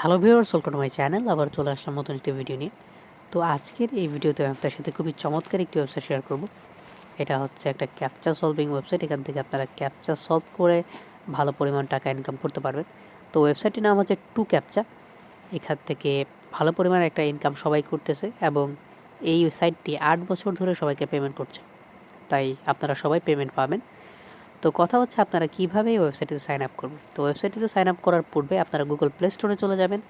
Hello viewers, welcome to my channel. আবার চলে আসলাম নতুন একটি ভিডিও নিয়ে। তো আজকের এই ভিডিওতে আমি আপনার সাথে খুবই চমৎকার একটি ওয়েবসাইট শেয়ার করব। এটা হচ্ছে একটা ক্যাপচা সলভিং ওয়েবসাইট। এখান থেকে আপনারা ক্যাপচা সলভ করে ভালো পরিমাণ টাকা ইনকাম করতে পারবেন। তো ওয়েবসাইটটির নাম হচ্ছে টু ক্যাপচা। এখান থেকে ভালো পরিমাণ একটা ইনকাম সবাই করতেছে এবং এই সাইটটি 8 বছর ধরে সবাইকে পেমেন্ট করছে, তাই আপনারা সবাই পেমেন্ট পাবেন। তো কথা হচ্ছে আপনারা কীভাবে এই ওয়েবসাইটটিতে সাইন আপ করবেন। তো ওয়েবসাইটটিতে সাইন আপ করার পূর্বে আপনারা গুগল প্লে স্টোরে চলে যাবেন।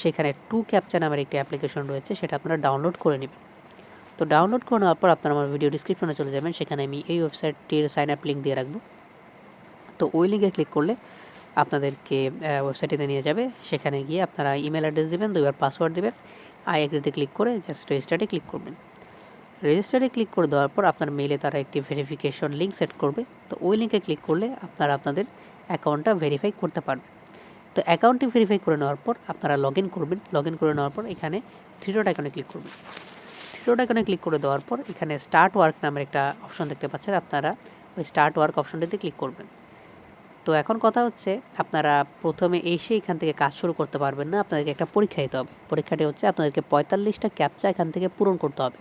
সেখানে টু ক্যাপচা নামের একটি অ্যাপ্লিকেশন রয়েছে, সেটা আপনারা ডাউনলোড করে নেবেন। তো ডাউনলোড করে নেওয়ার পর আপনারা আমার ভিডিও ডিসক্রিপশনে চলে যাবেন, সেখানে আমি এই ওয়েবসাইটটির সাইন আপ লিঙ্ক দিয়ে রাখবো। তো ওই লিঙ্কে ক্লিক করলে আপনাদেরকে ওয়েবসাইটটিতে নিয়ে যাবে। সেখানে গিয়ে আপনারা ইমেল অ্যাড্রেস দেবেন, 2বার পাসওয়ার্ড দেবেন, আই এগ্রিতে ক্লিক করে জাস্ট রেজিস্টারে ক্লিক করবেন। রেজিস্টারে ক্লিক করে দেওয়ার পর আপনার মেইলে তারা একটি ভেরিফিকেশন লিঙ্ক সেট করবে। তো ওই লিঙ্কে ক্লিক করলে আপনারা আপনাদের অ্যাকাউন্টটা ভেরিফাই করতে পারবেন। তো অ্যাকাউন্টটি ভেরিফাই করে নেওয়ার পর আপনারা লগ ইন করবেন। লগ ইন করে নেওয়ার পর এখানে থ্রি ডট আইকনে ক্লিক করবেন। থ্রি ডট আইকনে ক্লিক করে দেওয়ার পর এখানে স্টার্ট ওয়ার্ক নামের একটা অপশন দেখতে পাচ্ছেন, আপনারা ওই স্টার্ট ওয়ার্ক অপশনটিতে ক্লিক করবেন। তো এখন কথা হচ্ছে আপনারা প্রথমে এসে এখান থেকে কাজ শুরু করতে পারবেন না, আপনাদেরকে একটা পরীক্ষা দিতে হবে। পরীক্ষাটি হচ্ছে আপনাদেরকে 45টা ক্যাপচা এখান থেকে পূরণ করতে হবে।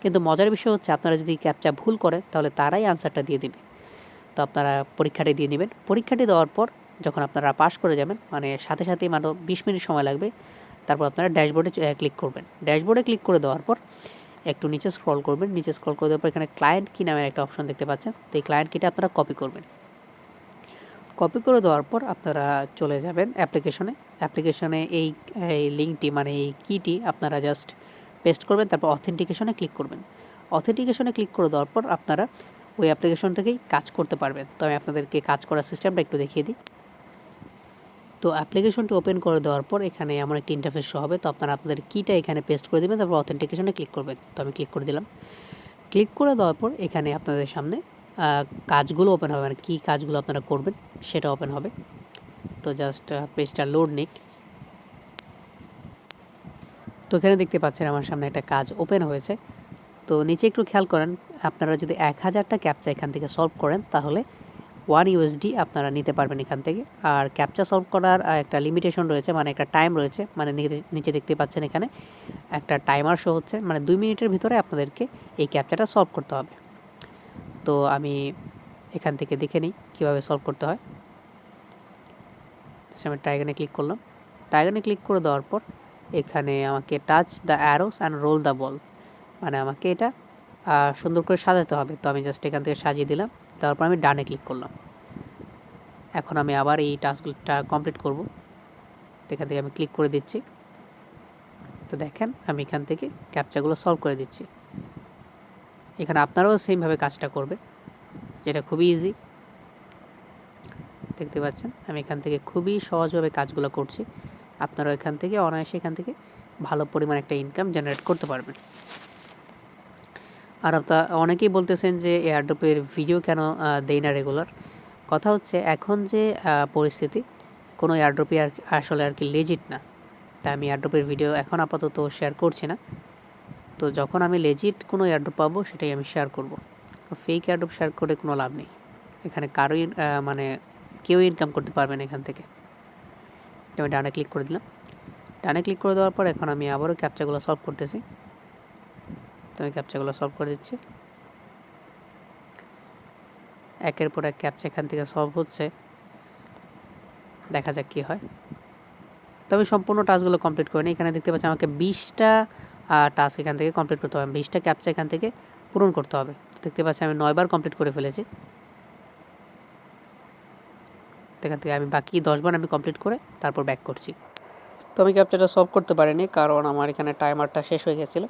কিন্তু মজার বিষয় হচ্ছে আপনারা যদি ক্যাপচা ভুল করেন তাহলে তারাই আনসারটা দিয়ে দেবে। তো আপনারা পরীক্ষাটি দিয়ে নেবেন। পরীক্ষাটি দেওয়ার পর যখন আপনারা পাস করে যাবেন, মানে সাথে সাথেই মাত্র 20 মিনিট সময় লাগবে, তারপর আপনারা ড্যাশবোর্ডে ক্লিক করবেন। ড্যাশবোর্ডে ক্লিক করে দেওয়ার পর একটু নিচে স্ক্রল করবেন। নিচে স্ক্রল করে দেওয়ার পর এখানে ক্লায়েন্ট কি নামের একটা অপশন দেখতে পাচ্ছেন। তো এই ক্লায়েন্ট কিটা আপনারা কপি করবেন। কপি করে দেওয়ার পর আপনারা চলে যাবেন অ্যাপ্লিকেশনে এই লিঙ্কটি, মানে এই কিটি আপনারা জাস্ট পেস্ট করবেন, তারপর অথেন্টিকেশনে ক্লিক করবেন। অথেন্টিকেশনে ক্লিক করে দেওয়ার পর আপনারা ওই অ্যাপ্লিকেশন থেকেই কাজ করতে পারবেন। তো আমি আপনাদেরকে কাজ করার সিস্টেমটা একটু দেখিয়ে দিই। তো অ্যাপ্লিকেশনটি ওপেন করে দেওয়ার পর এখানে এমন একটি ইন্টারফেস শো হবে। তো আপনারা আপনাদের কিটা এখানে পেস্ট করে দেবেন, তারপর অথেন্টিকেশনে ক্লিক করবেন। তো আমি ক্লিক করে দিলাম। ক্লিক করে দেওয়ার পর এখানে আপনাদের সামনে কাজগুলো ওপেন হবে, মানে কী কাজগুলো আপনারা করবেন সেটা ওপেন হবে। তো জাস্ট পেজটা লোড নিক। তো এখানে দেখতে পাচ্ছেন আমার সামনে একটা কাজ ওপেন হয়েছে। তো নিচে একটু খেয়াল করেন, আপনারা যদি 1000টা ক্যাপচা এখান থেকে সলভ করেন তাহলে 1 USD আপনারা নিতে পারবেন এখান থেকে। আর ক্যাপচা সলভ করার একটা লিমিটেশন রয়েছে, মানে একটা টাইম রয়েছে, মানে নিচে দেখতে পাচ্ছেন এখানে একটা টাইমার শো হচ্ছে, মানে 2 মিনিটের ভিতরে আপনাদেরকে এই ক্যাপচাটা সলভ করতে হবে। তো আমি এখান থেকে দেখে নিই কীভাবে সলভ করতে হয়। আমি টাইগানে ক্লিক করলাম। টাইগানে ক্লিক করে দেওয়ার পর এখানে আমাকে touch the arrows and roll the ball, মানে আমাকে এটা সুন্দর করে সাজাতে হবে। তো আমি জাস্ট এখান থেকে সাজিয়ে দিলাম। তারপর আমি ডানে ক্লিক করলাম। এখন আমি আবার এই টাস্কটা কমপ্লিট করব। তো এখান থেকে আমি ক্লিক করে দিচ্ছি। তো দেখেন আমি এখান থেকে ক্যাপচাগুলো সলভ করে দিচ্ছি। এখানে আপনারাও সেমভাবে কাজটা করবেন, যেটা খুবই ইজি। দেখতে পাচ্ছেন আমি এখান থেকে খুবই সহজভাবে কাজগুলো করছি। আপনারাও এখান থেকে অনায়াসে এখান থেকে ভালো পরিমাণ একটা ইনকাম জেনারেট করতে পারবেন। আর অনেকেই বলতেছেন যে এয়ারড্রপের ভিডিও কেন দেই না রেগুলার। কথা হচ্ছে এখন যে পরিস্থিতি, কোনো এয়ারড্রপই আসলে আর কি লেজিট না, তাই আমি এয়ারড্রপের ভিডিও এখন আপাতত শেয়ার করছি না। তো যখন আমি লেজিট কোনো এয়ারড্রপ পাবো সেটাই আমি শেয়ার করব। ফেক এয়ারড্রপ শেয়ার করে কোনো লাভ নেই, এখানে কারোই মানে কেউ ইনকাম করতে পারবেন এখান থেকে। আমি ডানে ক্লিক করে দিলাম। ডানে ক্লিক করে দেওয়ার পর এখন আমি আবারও ক্যাপচাগুলো সলভ করতেছি। তো আমি ক্যাপচাগুলো সলভ করে দিচ্ছি। একের পর এক ক্যাপচা এখান থেকে সলভ হচ্ছে, দেখা যাক কী হয়। তবে সম্পূর্ণ টাস্কগুলো কমপ্লিট করে নিই। এখানে দেখতে পাচ্ছি আমাকে 20টা টাস্ক এখান থেকে কমপ্লিট করতে হবে, 20টা ক্যাপচা এখান থেকে পূরণ করতে হবে। দেখতে পাচ্ছি আমি 9 বার কমপ্লিট করে ফেলেছি। এখান থেকে আমি বাকি 10 বার আমি কমপ্লিট করে তারপর ব্যাক করছি। তো আমি ক্যাপচাটা সলভ করতে পারিনি, কারণ আমার এখানে টাইমারটা শেষ হয়ে গেছিলো।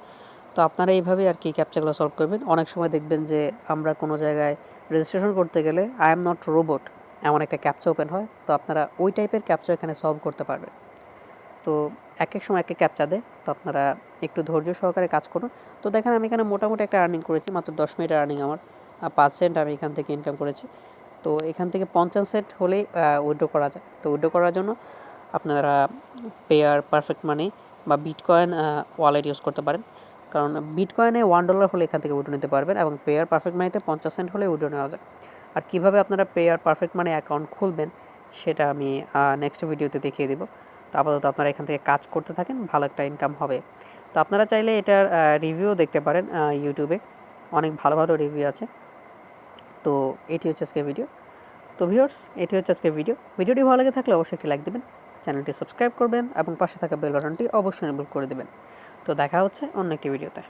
তো আপনারা এইভাবে আর কি ক্যাপচাগুলো সলভ করবেন। অনেক সময় দেখবেন যে আমরা কোনো জায়গায় রেজিস্ট্রেশন করতে গেলে আই এম নট রোবট এমন একটা ক্যাপচা ওপেন হয়। তো আপনারা ওই টাইপের ক্যাপচা এখানে সলভ করতে পারবেন। তো এক এক সময় এক এক ক্যাপচা দেয়, তো আপনারা একটু ধৈর্য সহকারে কাজ করুন। তো দেখেন আমি এখানে মোটামুটি একটা আর্নিং করেছি, মাত্র 10 মিনিটের আর্নিং আমার 5 সেন্ট আমি এখান থেকে ইনকাম করেছি। তো এখান থেকে 50 সেন্ট হলেই উইথড্র করা যায়। তো উইথড্র করার জন্য আপনারা পেয়ার পারফেক্ট মানি বা বিটকয়েন ওয়ালেট ইউজ করতে পারেন, কারণ বিটকয়েনে $1 হলে এখান থেকে উইথড্র নিতে পারবেন এবং পেয়ার পারফেক্ট মানিতে 50 সেন্ট হলে উইথড্র নেওয়া যায়। আর কীভাবে আপনারা পেয়ার পারফেক্ট মানি অ্যাকাউন্ট খুলবেন সেটা আমি নেক্সট ভিডিওতে দেখিয়ে দেবো। তো তো আপাতত আপনারা এখান থেকে কাজ করতে থাকেন, ভালো একটা ইনকাম হবে। তো আপনারা চাইলে এটার রিভিউ দেখতে পারেন ইউটিউবে, অনেক ভালো ভালো রিভিউ আছে। তো এটি হচ্ছে আজকের ভিডিও। তো ভিউয়ার্স, এটি হচ্ছে আজকের ভিডিওটি ভালো লেগে থাকলে অবশ্যই একটি লাইক দেবেন, চ্যানেলটি সাবস্ক্রাইব করবেন এবং পাশে থাকা বেল বাটনটি অবশ্যই এনেবল করে দেবেন। তো দেখা হচ্ছে অন্য একটি ভিডিওতে।